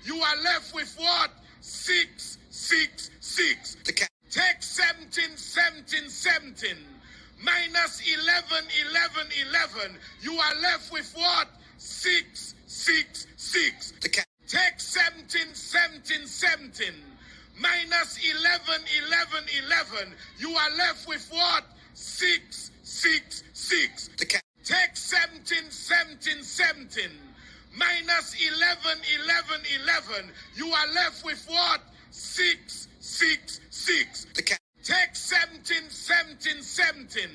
you are left with what? 666. Take 17, 17, 17. Minus 11, 11, 11. You are left with what? 666. Take 17, 17, 17. Minus 11, 11, 11. You are left with what? 666. Take 17, 17, 17. Minus 11, 11, 11. You are left with what? 666. Take 17, 17, 17.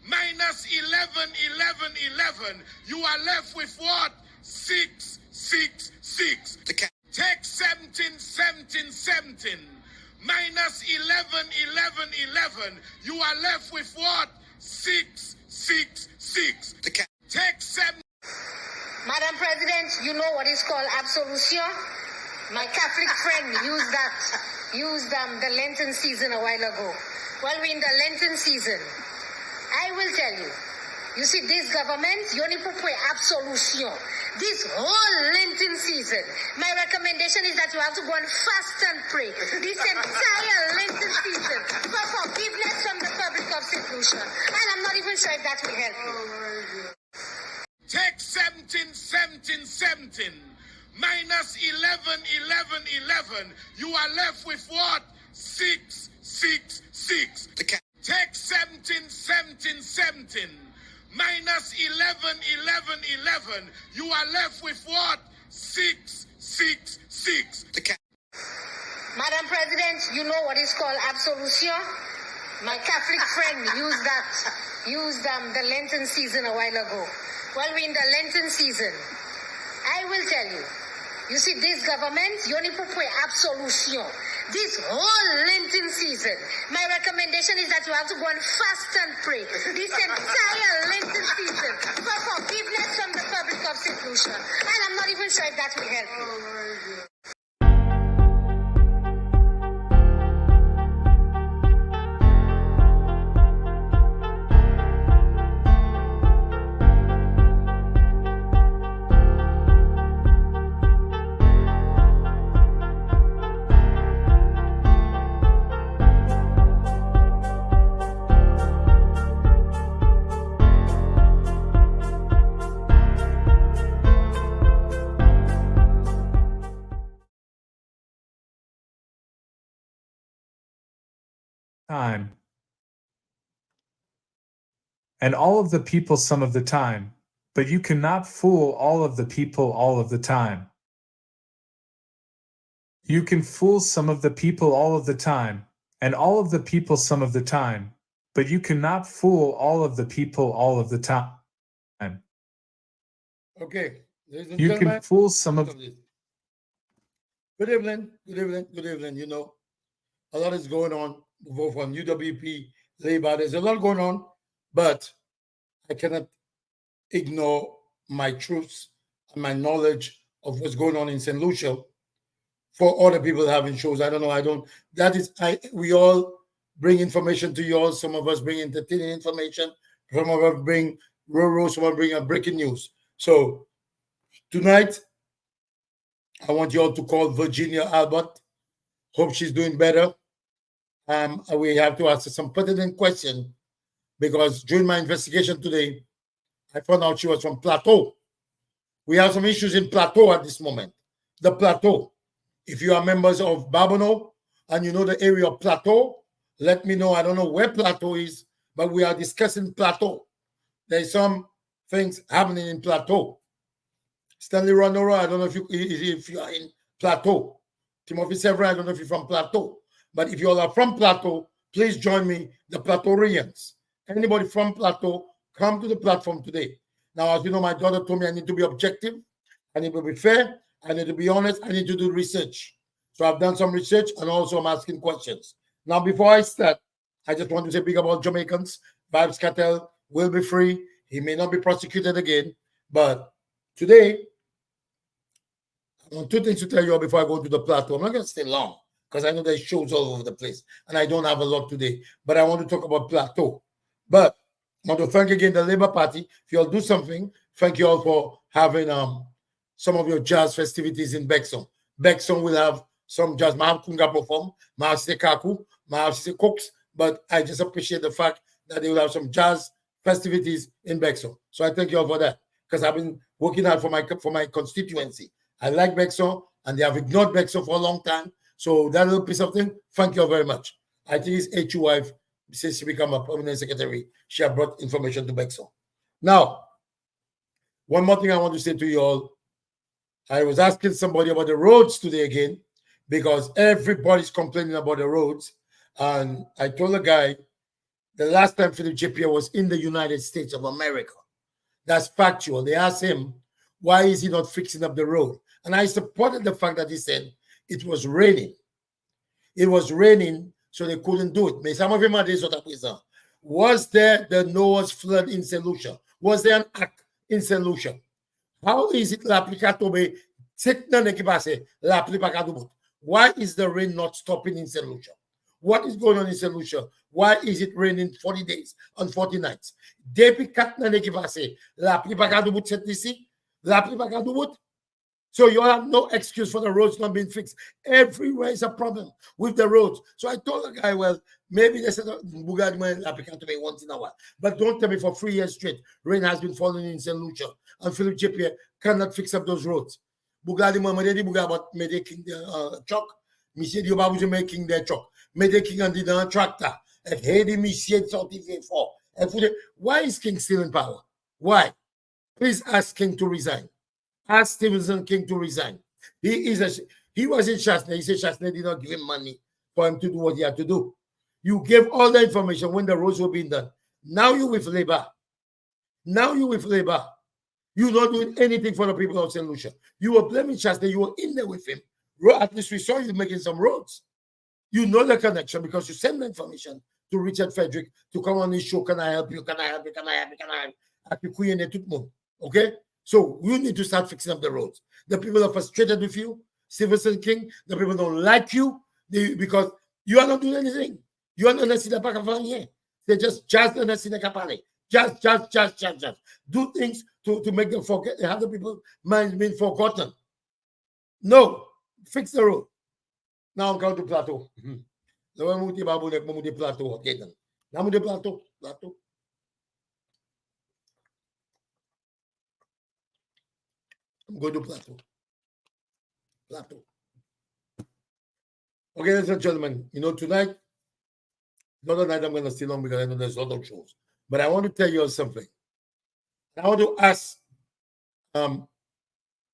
Minus 11, 11, 11. You are left with what? 666. Take 17, 17, 17. Minus 11, 11, 11. You are left with what? 666. Take 7. Madam President, you know what is called absolution? My Catholic friend used the Lenten season a while ago. Well, we're in the Lenten season. I will tell you. You see, this government, you only put absolution. This whole Lenten season, my recommendation is that you have to go and fast and pray. This entire Lenten season for forgiveness from the public of St. Lucia. And I'm not even sure if that will help you. Take 17, 17, 17. Minus 11, 11, 11. You are left with what? 666. Take 17, 17, 17. Minus 11, 11, 11. You are left with what? 666. Madam President, you know what is called absolution? My Catholic friend used the Lenten season a while ago. Well, we're in the Lenten season. I will tell you. You see, this government, you only put absolution. This whole Lenten season, my recommendation is that you have to go and fast and pray. This entire Lenten season for forgiveness from the public of St. Lucia. And I'm not even sure if that will help you. Time. And all of the people some of the time, but you cannot fool all of the people all of the time. You can fool some of the people all of the time, and all of the people some of the time, but you cannot fool all of the people all of the time. Okay. You can fool some of. Good evening. You know, a lot is going on both on UWP, Labour. There's a lot going on, but I cannot ignore my truths and my knowledge of what's going on in St. Lucia for other people having shows. I don't know. We all bring information to you all. Some of us bring entertaining information. Some of us bring rural, some of us bring breaking news. So tonight, I want you all to call Virginia Albert. Hope she's doing better. We have to ask her some pertinent question because during my investigation today, I found out she was from Plateau. We have some issues in Plateau at this moment. The Plateau. If you are members of Babonneau and you know the area of Plateau, let me know. I don't know where Plateau is, but we are discussing Plateau. There's some things happening in Plateau. Stanley Ronoro, I don't know if you are in Plateau. Timothy Severin, I don't know if you're from Plateau. But if you all are from Plateau, please join me, the Plateaurians. Anybody from Plateau, come to the platform today. Now, as you know, my daughter told me I need to be objective. I need to be fair. I need to be honest. I need to do research. So I've done some research and also I'm asking questions. Now, before I start, I just want to say big about Jamaicans. Vybz Kartel will be free. He may not be prosecuted again. But today, I want two things to tell you all before I go to the Plateau. I'm not going to stay long, because I know there's shows all over the place, and I don't have a lot today. But I want to talk about Plateau. But I want to thank again the Labour Party. If you all do something, thank you all for having some of your jazz festivities in Bexon. Bexon will have some jazz. Maham Kunga perform, Maham Kaku, Maham Cooks, but I just appreciate the fact that they will have some jazz festivities in Bexon. So I thank you all for that, because I've been working hard for my constituency. I like Bexon, and they have ignored Bexon for a long time. So that little piece of thing, thank you all very much. I think it's HU wife, since she became a permanent secretary, she has brought information to Bexon. Now, one more thing I want to say to you all. I was asking somebody about the roads today again, because everybody's complaining about the roads. And I told a guy, the last time Philip J. was in the United States of America. That's factual. They asked him, why is he not fixing up the road? And I supported the fact that he said it was raining. It was raining, so they couldn't do it. Mais some of them are des autres présents. Was there the Noah's flood in St. Lucia? Was there an act in St. Lucia? How is it why is the rain not stopping in St. Lucia? What is going on in St. Lucia? Why is it raining 40 days and 40 nights? So you have no excuse for the roads not being fixed. Everywhere is a problem with the roads. So I told the guy, well, maybe they said once in a while. But don't tell me for 3 years straight, rain has been falling in St. Lucia, and Philip J. cannot fix up those roads. Bugadi Mamadi Buga about making the truck. Monsieur Diobabu making their truck. Making and the tractor. And Haiti Monsieur 34. Why is King still in power? Why? Please ask King to resign. Ask Stevenson King to resign. He was in Chasney. He said Chasney did not give him money for him to do what he had to do. You gave all the information when the roads were being done. Now you with Labour. Now you with Labour. You're not doing anything for the people of St. Lucia. You were blaming Chasney. You were in there with him. At least we saw you making some roads. You know the connection because you send the information to Richard Frederick to come on this show. Can I help you? Can I help you? Can I help you? Can I help you? Okay? So you need to start fixing up the roads. The people are frustrated with you, Stevenson King. The people don't like you because you are not doing anything. You are not necessarily the back of here. They just the necessarily capale. Just. Do things to make them forget. Have the people minds being forgotten. No, fix the road. Now I'm going to plateau. Now I'm going to plateau. Okay, then. Now I'm going to plateau. I'm going to plateau. Okay, ladies and gentlemen, tonight, another night I'm going to stay long because I know there's other shows. But I want to tell you something. I want to ask,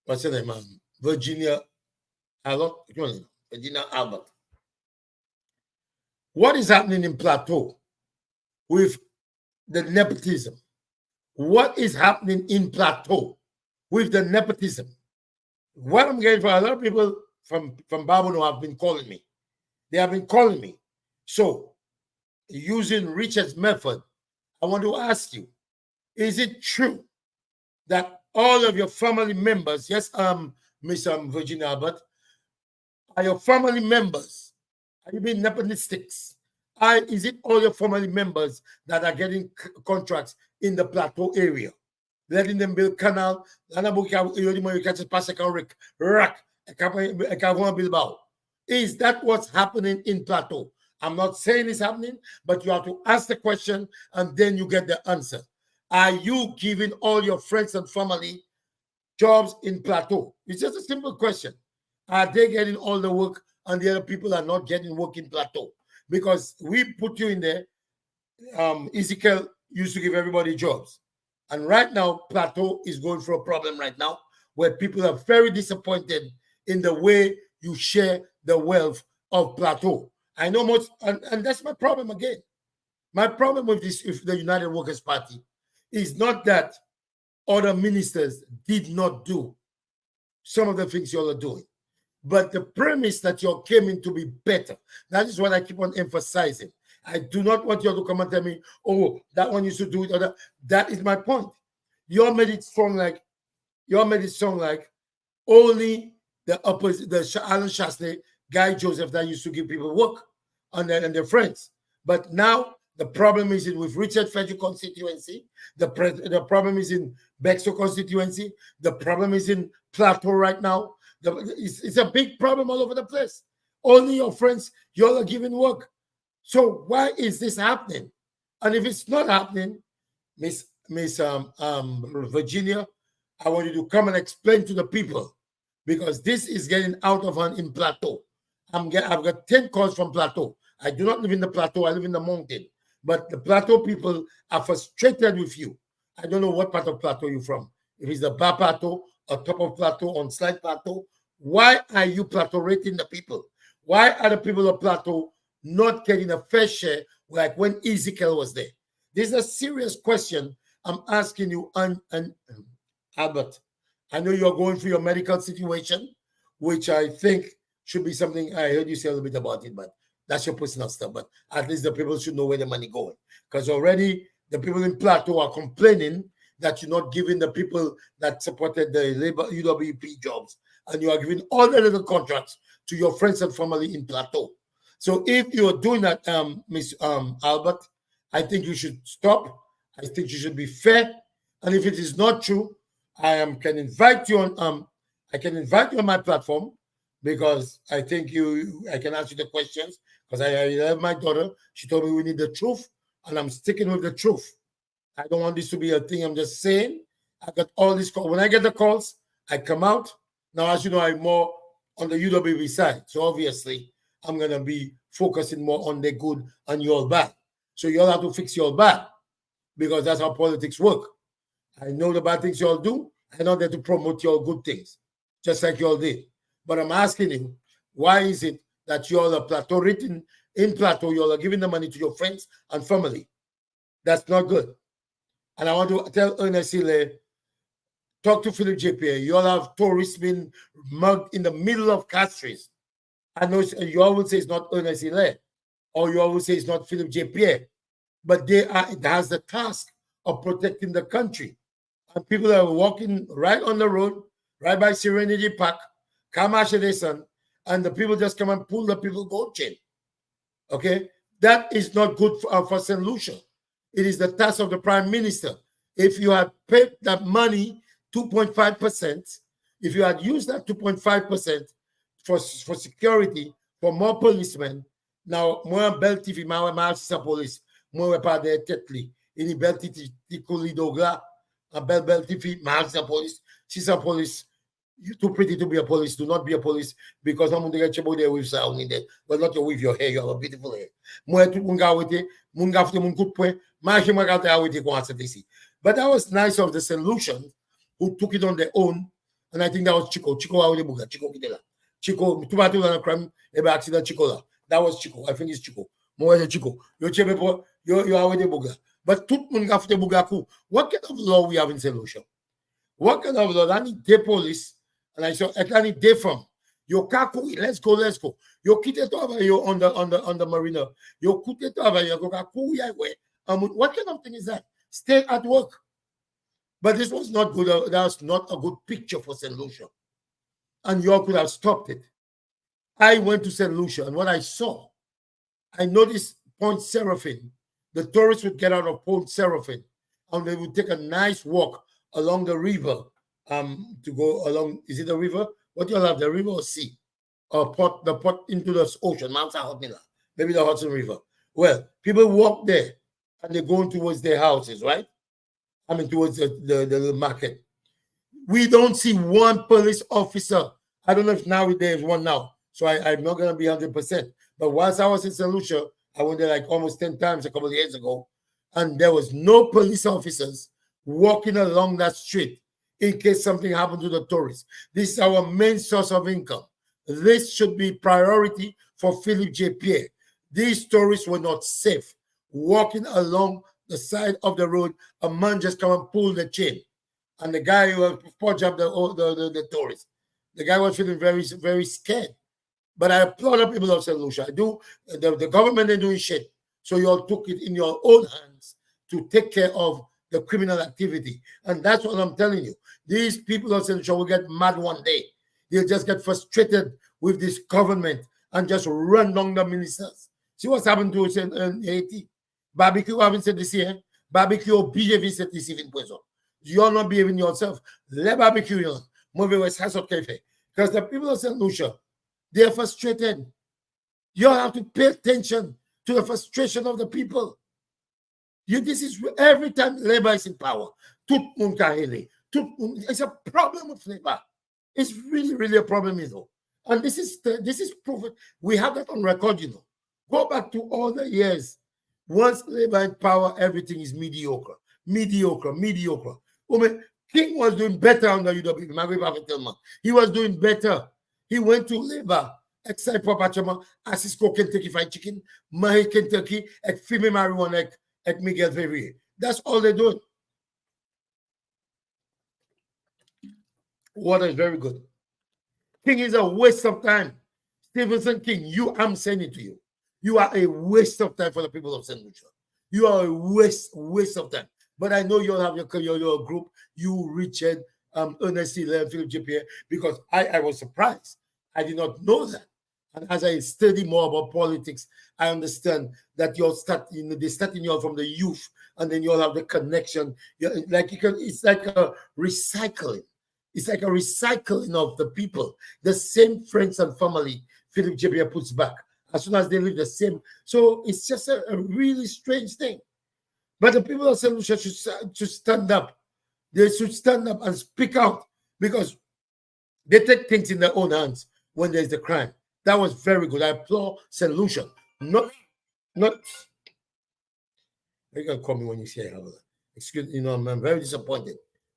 what's her name? Virginia Albert. What is happening in Plateau with the nepotism? What is happening in Plateau with the nepotism? What I'm getting for a lot of people from Babono have been calling me. They have been calling me. So, using Richard's method, I want to ask you, is it true that all of your family members, yes, Miss Virginia Albert, are your family members? Are you being nepotistics? Is it all your family members that are getting contracts in the Plateau area? Letting them build canal, is that what's happening in Plateau? I'm not saying it's happening, but you have to ask the question and then you get the answer. Are you giving all your friends and family jobs in Plateau? It's just a simple question. Are they getting all the work and the other people are not getting work in Plateau? Because we put you in there. Ezekiel used to give everybody jobs. And right now, Plateau is going through a problem right now where people are very disappointed in the way you share the wealth of Plateau. I know most, and that's my problem again. My problem with this, if the United Workers' Party, is not that other ministers did not do some of the things you all are doing, but the premise that you all came in to be better. That is what I keep on emphasizing. I do not want you all to come and tell me, oh, that one used to do it, or that. That is my point. You all made it sound like only the opposite, the Alan Chasney, Guy Joseph that used to give people work and their friends. But now The problem is with Richard Fedju constituency. The problem is in Bexo constituency. The problem is in Plateau right now. It's a big problem all over the place. Only your friends, you all are giving work. So why is this happening? And if it's not happening, Miss Virginia, I want you to come and explain to the people, because this is getting out of hand in Plateau. I've got 10 calls from Plateau. I do not live in the Plateau. I live in the mountain. But the Plateau people are frustrated with you. I don't know what part of Plateau you're from. If it's the Bas Plateau, or top of Plateau, on Slide Plateau, why are you Plateau rating the people? Why are the people of Plateau not getting a fair share like when Ezekiel was there? This is a serious question I'm asking you, and Albert. I know you're going through your medical situation, which I think should be something. I heard you say a little bit about it, but that's your personal stuff. But at least the people should know where the money going, because already the people in Plateau are complaining that you're not giving the people that supported the labor UWP jobs, and you are giving all the little contracts to your friends and family in Plateau. So if you're doing that, Miss Albert, I think you should stop. I think you should be fair. And if it is not true, I can invite you on my platform, because I think I can ask you the questions, because I have my daughter. She told me we need the truth, and I'm sticking with the truth. I don't want this to be a thing I'm just saying. I got all these calls. When I get the calls, I come out. Now, as you know, I'm more on the UWP side. So obviously, I'm going to be focusing more on the good and your bad. So you all have to fix your bad, because that's how politics work. I know the bad things you all do. I know that to promote your good things, just like you all did. But I'm asking you, why is it that you all are Plateau written in Plateau, you all are giving the money to your friends and family? That's not good. And I want to tell Ernest Hilaire, talk to Philip J. Pierre. You all have tourists being mugged in the middle of Castries. I know you always say it's not Ernest Hilaire, or you always say it's not Philip J. Pierre, but it has the task of protecting the country. And people are walking right on the road, right by Serenity Park, Kamash, and the people just come and pull the people goat chain. Okay? That is not good for St. Lucia. It is the task of the Prime Minister. If you had paid that money, 2.5%, if you had used that 2.5% for security, for more policemen, now more bel TV, my police, more pa de tetli, ini bel TV, tikuli dogla, a bel TV, my police, she's a police. You're too pretty to be a police. Do not be a police, because I'm going to get you there with sound in there, but not with your hair. You have a beautiful hair. But that was nice of the solution who took it on their own, and I think that was Chico. Chico, that was Chico. I think it's Chico. Chico. But what kind of law we have in St. Lucia? What kind of law? I need the police, and I saw I need day from. Yo kaku, let's go. Yo kite to over you on the marina. Yo kute to over you go kaku ya we. What kind of thing is that? Stay at work. But this was not good. That was not a good picture for St. Lucia. And you all could have stopped it. I went to St. Lucia, and what I saw, I noticed Point Seraphine. The tourists would get out of Point Seraphine, and they would take a nice walk along the river to go along. Is it the river? What do you have, the river or sea? Or the pot into the ocean, maybe the Hudson River. Well, people walk there, and they're going towards their houses, right? I mean, towards the market. We don't see one police officer. I don't know if now there is one now, so I'm not going to be 100%. But once I was in St. Lucia, I went there like almost 10 times a couple of years ago, and there was no police officers walking along that street in case something happened to the tourists. This is our main source of income. This should be priority for Philip J. Pierre. These tourists were not safe walking along the side of the road. A man just come and pull the chain, and the guy who forged up the tourists. The guy was feeling very, very scared. But I applaud the people of St. Lucia. I do. The government ain't doing shit. So you all took it in your own hands to take care of the criminal activity. And that's what I'm telling you. These people of St. Lucia will get mad one day. They'll just get frustrated with this government and just run down the ministers. See what's happened to us in Haiti. Barbecue having said this here. Barbecue BJV said this even poison. You're not behaving yourself. Let barbecue you. Moving West House of Cafe. Because the people of St. Lucia, they're frustrated. You have to pay attention to the frustration of the people. This is every time Labour is in power. It's a problem with Labour. It's really, really a problem, you know. And this is proven. We have that on record, you know. Go back to all the years. Once Labour in power, everything is mediocre. Mediocre. I mean, King was doing better under UWP. He was doing better. He went to Labour. Except Papa Chama, Asisco Kentucky Fried Chicken, Mahi Kentucky, and Fimi Marijuana, and Miguel Ferrier. That's all they're doing. Water is very good. King is a waste of time. Stevenson King, I'm saying it to you. You are a waste of time for the people of St. Lucia. You are a waste of time. But I know you'll have your group, you, Richard, Ernest Hilaire, Philip J. Pierre, because I was surprised. I did not know that. And as I study more about politics, I understand that they start in you from the youth, and then you'll have the connection. It's like a recycling. It's like a recycling of the people. The same friends and family Philip J. puts back as soon as they live the same. So it's just a really strange thing. But the people of St. Lucia should stand up. They should stand up and speak out, because they take things in their own hands when there's a crime. That was very good. I applaud St. Lucia. Not. You can call me when you say hello. Excuse me, I'm very disappointed.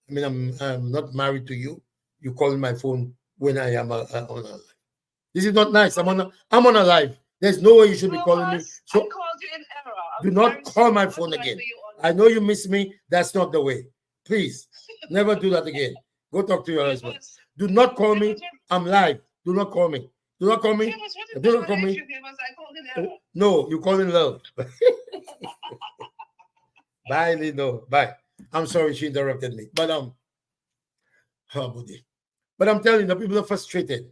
I mean, I'm not married to you. You calling my phone when I am on a live. This is not nice. I'm on a live. There's no way you should be calling me. So I called you in error. Do not call my phone again. I know you miss me. That's not the way. Please, never do that again. Go talk to your husband. Do not call me. I'm live. Do not call me. Do not call me. Do not call me. No, you call in love. Bye, Lino. Bye. I'm sorry she interrupted me. But but I'm telling you, the people are frustrated.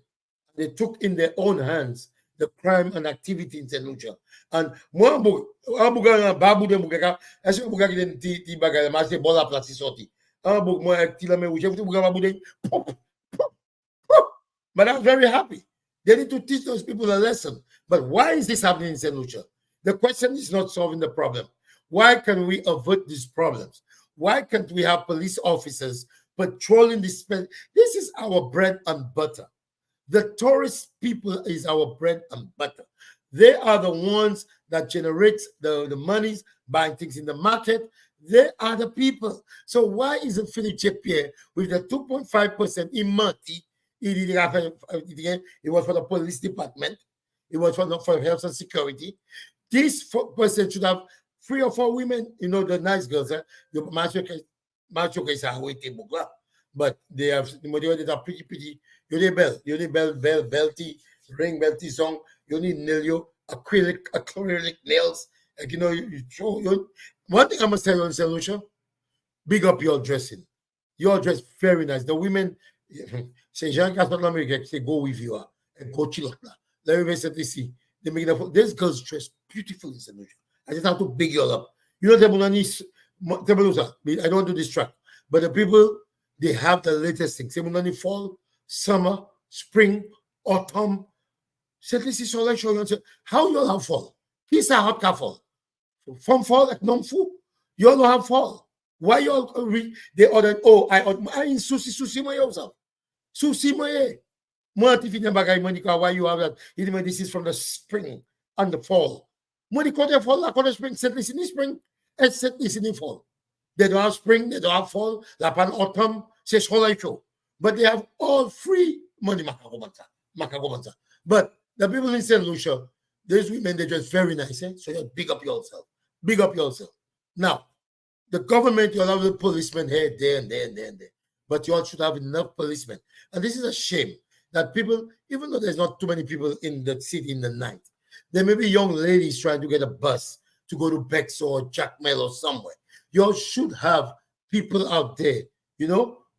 They took in their own hands the crime and activity in St. Lucia. And moi, babu de mugaka, est-ce que mugaka ti bagay ma se bola place sorti. Moi ti la me ou je babu de. But I'm very happy. They need to teach those people a lesson. But why is this happening in St. Lucia? The question is not solving the problem. Why can we avert these problems? Why can't we have police officers patrolling this? This is our bread and butter. The tourist people is our bread and butter. They are the ones that generate the monies, buying things in the market. They are the people. So why is it Philip J. Pierre with the 2.5% in money? It was for the police department. It was for health and security. This person should have 3 or 4 women, the nice girls. But they have the majority that are pretty. You need belty, ring belty song. You need nail, acrylic nails. Like, you show. One thing I must tell you on St. Lucia, big up your dressing. Your dress very nice. The women, say Jean Catholic say go with you and go chill. Let me see. They make these girls dress beautiful in St. Lucia. I just have to big you all up. I don't want to distract, but the people, they have the latest things. Fall, summer, spring, autumn. How you all have fall? He's a hot car fall. From fall like non-food. You all don't have fall. Why you all they ordered? I in sushi my yourself. Sushi my why you have that? This is from the spring and the fall. When you call the fall, I call the spring, set this in the spring, and set this in the fall. They don't have spring, they don't have fall, lapan autumn, says show. But they have all free money. But the people in St. Lucia, those women, they're just very nice. So you big up yourself. Big up yourself. Now, the government, you'll have the policemen here, there, and there, and there, and there. But you all should have enough policemen. And this is a shame that people, even though there's not too many people in the city in the night, there may be young ladies trying to get a bus to go to Bex or Jackmel or somewhere. You all should have people out there,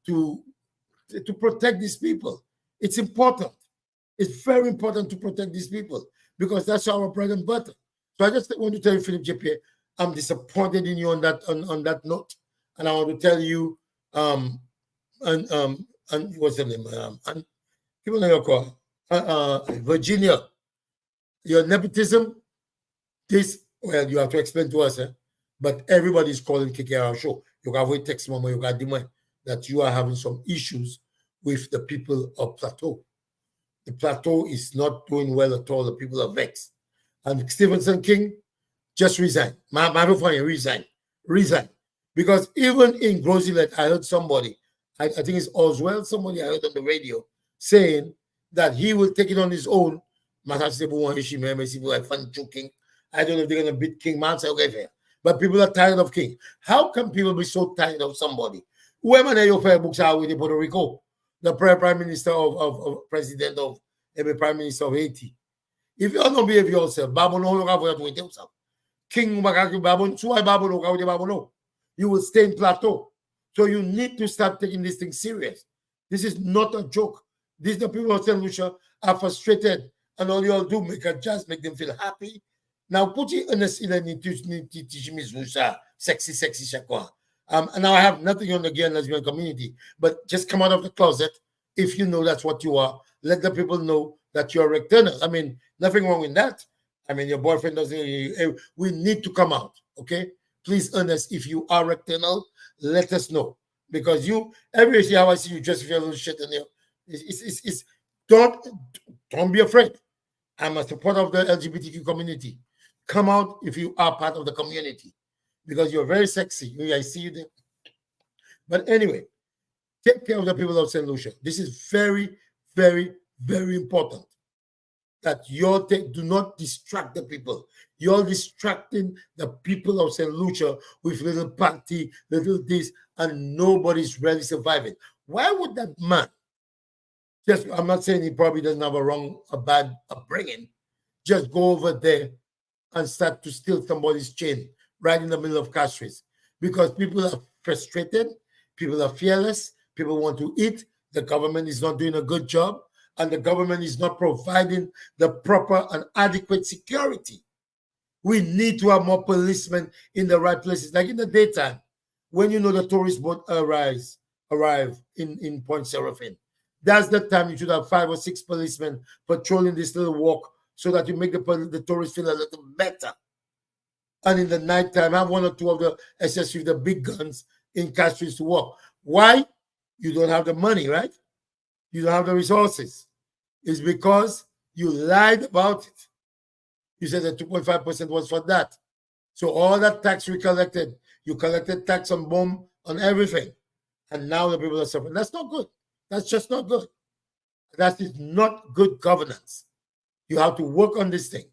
to protect these people. It's important. It's very important to protect these people because that's our bread and butter. So I just want to tell you, Philip J. Pierre, I'm disappointed in you on that note. And I want to tell you, and what's the name? And people know your call. Virginia, your nepotism, well, you have to explain to us, but everybody's calling KKR show. You got to text mama, you got to that you are having some issues with the people of Plateau. The Plateau is not doing well at all. The people are vexed. And Stephenson King, just resign. Resign. Because even in Grozilet, I heard somebody, I think it's Oswell, somebody I heard on the radio saying that he will take it on his own. I don't know if they're going to beat King. But people are tired of King. How can people be so tired of somebody? Whoever they offer books out with Puerto Rico, the prime minister president of every prime minister of Haiti. If you don't behave yourself, Babu no longer for yourself. King Babu, so Babu no, you will stay in Plateau. So you need to start taking this thing serious. This is not a joke. These the people of St. Lucia are frustrated, and all you all do make make them feel happy. Now put it in a sexy chakwa. And now I have nothing on the gay and lesbian community, but just come out of the closet if you know that's what you are. Let the people know that you're a recturnal. I mean, nothing wrong with that. I mean, your boyfriend doesn't. We need to come out, okay? Please, Ernest, if you are recturnal, let us know, because every day how I see you just feel a little shit in there. Don't be afraid. I'm a supporter of the LGBTQ community. Come out if you are part of the community, because you're very sexy. I see you there. But anyway, take care of the people of St. Lucia. This is very, very, very important. That do not distract the people. You're distracting the people of St. Lucia with little party, little this, and nobody's really surviving. Why would that man, I'm not saying he probably doesn't have a bad upbringing, just go over there and start to steal somebody's chain right in the middle of Castries? Because people are frustrated, people are fearless, people want to eat, the government is not doing a good job, and the government is not providing the proper and adequate security. We need to have more policemen in the right places, like in the daytime, when you know the tourist boat arrive in Point Seraphine. That's the time you should have 5 or 6 policemen patrolling this little walk so that you make the tourists feel a little better. And in the nighttime, have 1 or 2 of the SS with the big guns in Castries to walk. Why? You don't have the money, right? You don't have the resources. It's because you lied about it. You said that 2.5% was for that. So all that tax we collected, you collected tax on bomb, on everything. And now the people are suffering. That's not good. That's just not good. That is not good governance. You have to work on this thing.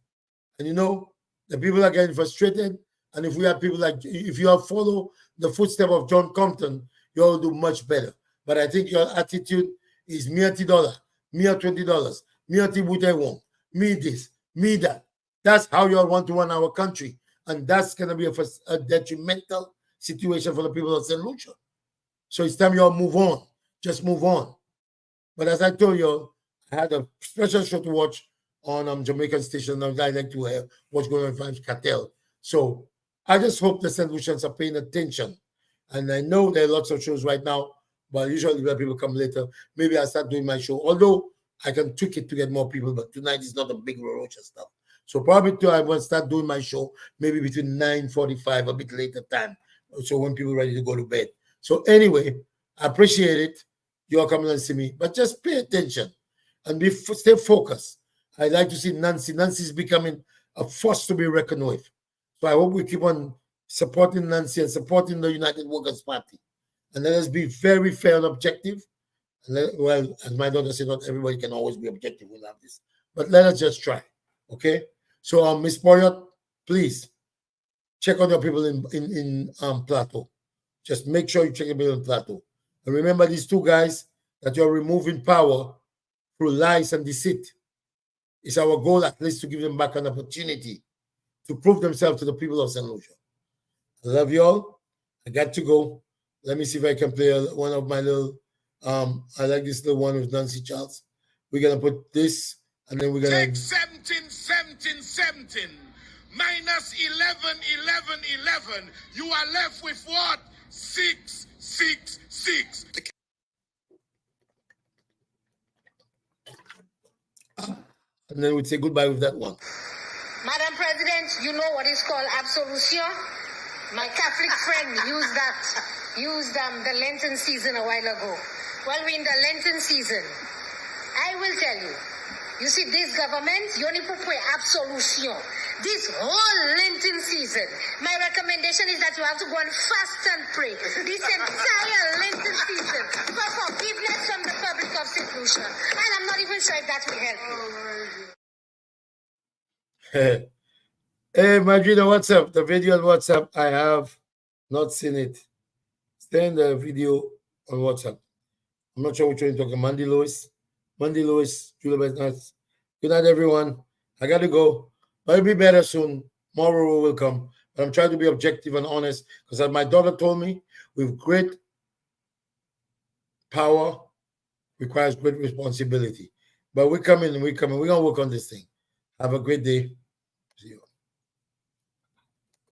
And the people are getting frustrated. And if we have people if you have followed the footsteps of John Compton, you'll do much better. But I think your attitude is me $30, me $20, me $30, me this, me that. That's how you all want to run our country. And that's going to be a detrimental situation for the people of St. Lucia. So it's time you all move on. Just move on. But as I told you, I had a special show to watch on Jamaican station. I like to hear what's going on in Vybz Kartel. So I just hope the St. Lucians are paying attention. And I know there are lots of shows right now, but usually when people come later, maybe I start doing my show. Although I can tweak it to get more people, but tonight is not a big Rocha stuff. So probably I will start doing my show maybe between 9:45, a bit later time. So when people are ready to go to bed. So anyway, I appreciate it. You all coming and see me, but just pay attention and stay focused. I like to see Nancy. Nancy is becoming a force to be reckoned with. So I hope we keep on supporting Nancy and supporting the United Workers' Party. And let us be very fair and objective. Well, as my daughter said, not everybody can always be objective. We'll have this. But let us just try. Okay? So Miss Poyot, please check on your people in Plateau. Just make sure you check your people in Plateau. And remember these 2 guys that you're removing power through lies and deceit. It's our goal at least to give them back an opportunity to prove themselves to the people of St. Lucia. I love you all. I got to go. Let me see if I can play one of my little, I like this little one with Nancy Charles. We're going to put this, and then we're going to... Take 17, minus 11, 11, 11. You are left with what? 6, 6, 6. And then we'd say goodbye with that one. Madam President, you know what is called absolution? My Catholic friend used the Lenten season a while ago. Well, we're in the Lenten season. I will tell you. You see, this government, you only put absolution. This whole Lenten season, my recommendation is that you have to go and fast and pray. This entire Lenten season for forgiveness from the public of seclusion. And I'm not even sure if that will help you. Hey, Madrina, what's up? The video on WhatsApp, I have not seen it. Send the video on WhatsApp. I'm not sure which one you're talking. Mandy Lewis, Julia Best. Good night, everyone. I got to go. But it'll be better soon. More will come. But I'm trying to be objective and honest because as my daughter told me, with great power requires great responsibility. But we're coming. We're going to work on this thing. Have a great day.